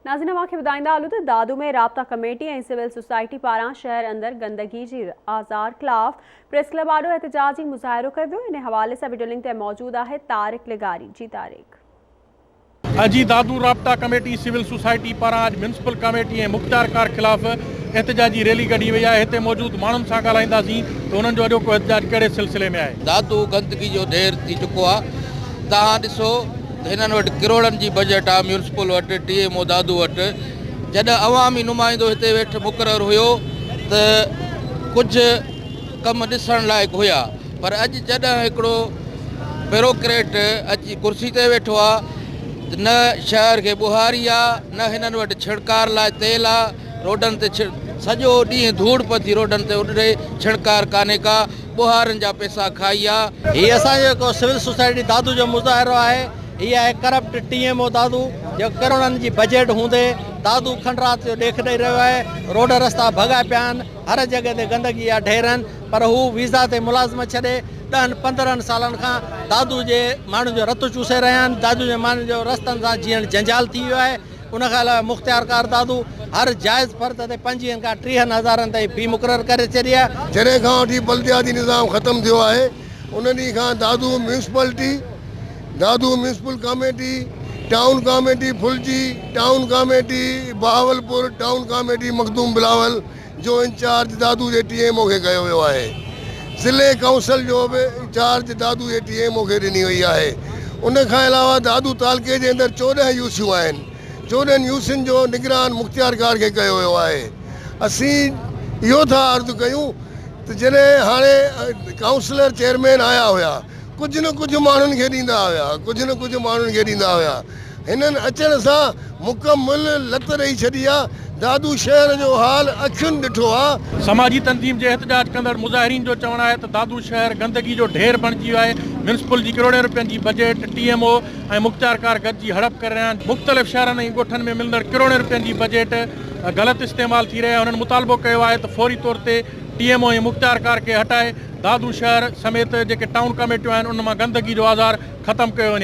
नाज़रीन अवांखे ॿुधाईंदा हलूं त दादू में राब्ता कमेटी ऐं सिविल सोसाइटी पारां शहर अंदर गंदगी जी आज़ार खिलाफ़ प्रेस क्लब आॾो एहतजाजी मुज़ाहिरो कयो वियो। इन हवाले सां वीडियो लिंक ते मौजूद आहे तारिक लिगारी जी। तारिक अजी दादू राब्ता कमेटी सिविल सोसाइटी पारां अॼु म्यूनिसिपल कमेटी ऐं मुख्तियारकार खिलाफ़ एहतजाजी रैली कढी वई आहे। हिते मौजूद माण्हुनि सां ॻाल्हाईंदासीं त उन्हनि जो अॼोको एहतजाज कहिड़े सिलसिले में आहे। दादू गंदगी जो ढेर थी चुको आहे। तव्हां ॾिसो हिननि वटि किरोड़नि जी बजट आहे म्यूनिसिपल वटि, TMO दादू वटि। जॾहिं अवामी नुमाइंदो हिते वेठि मुक़ररु हुयो त कुझु कम ॾिसण लाइक़ु हुया, पर अॼु जॾहिं हिकिड़ो ब्यूरोक्रेट अची कुर्सी ते वेठो आहे, न शहर खे ॿुहारी आहे, न हिननि वटि छिड़कार लाइ तेल आहे। रोडनि ते सॼो ॾींहुं धूड़ पथी रोडनि ते उॾे, छिड़कार कान्हे का, ॿुहारनि जा पैसा खाई आहे। हीअ असांजो जेको सिविल सोसाइटी दादू जो मुज़ाहिरो आहे, हीअ आहे करप्ट TMO दादू, जो करोड़नि जी बजट हूंदे दादू खंडरात जो ॾेख ॾेई रहियो आहे। रोड रस्ता भॻा पिया आहिनि, हर जॻह ते गंदगी जा ढेर आहिनि, पर हू वीज़ा ते मुलाज़िमत छॾे 10-15 सालनि खां दादू जे माण्हुनि जो रतु चूसे रहिया आहिनि। दादू जे माण्हुनि जो रस्तनि सां जीअं जंजाल थी वियो आहे। उनखां अलावा मुख्तियारकार दादू हर जाइज़ फ़र्द ते 25 खां 30 हज़ारनि ताईं फ़ी मुक़ररु करे छॾी आहे। जॾहिं खां वठी बल्दियाती निज़ाम ख़तमु थियो आहे, उन ॾींहं खां Dadu municipality, Dadu municipal committee, town committee Phulji, town committee Bahawalpur, town committee Makhdoom Bilawal जो इंचार्ज दादू जे TMO खे कयो वियो आहे। ज़िले काउंसिल जो बि इंचार्ज दादू जे TMO खे ॾिनी वई आहे। उनखां अलावा दादू तालुके जे अंदरि 14 यूसियूं आहिनि। 14 यूसियुनि जो निगरान मुख्तियारकार खे कयो वियो आहे। असीं इहो था अर्ज़ु कयूं त जॾहिं हाणे काउंसलर चेयरमैन आया हुया, कुझु न कुझु माण्हुनि खे ॾींदा हुया, कुझु न कुझु माण्हुनि खे ॾींदा हुया। हिननि अचण सां मुकमल लत ॾेई छॾी आहे। दादू शहर जो हाल अखियुनि ॾिठो आहे। समाजी तंज़ीम जे एहतजाज कंदड़ मुज़ाहिरीन जो चवणु आहे त दादू शहर गंदगी जो ढेर बणिजी वियो आहे। म्यूनिसिपल जी करोड़े रुपयनि जी बजट TMO ऐं मुख्तियारकार गॾिजी हड़प करे रहिया आहिनि। मुख़्तलिफ़ शहरनि ऐं ॻोठनि में मिलंदड़ करोड़े रुपयनि जी बजट ग़लति इस्तेमालु थी रही आहे। उन्हनि मुतालबो कयो आहे त फौरी तौर ते TMO ऐं मुख्तियारकार खे हटाए दादू शहर समेत जेके टाउन कमेटियूं आहिनि उन मां गंदगी जो आज़ार ख़तमु कयो वञे।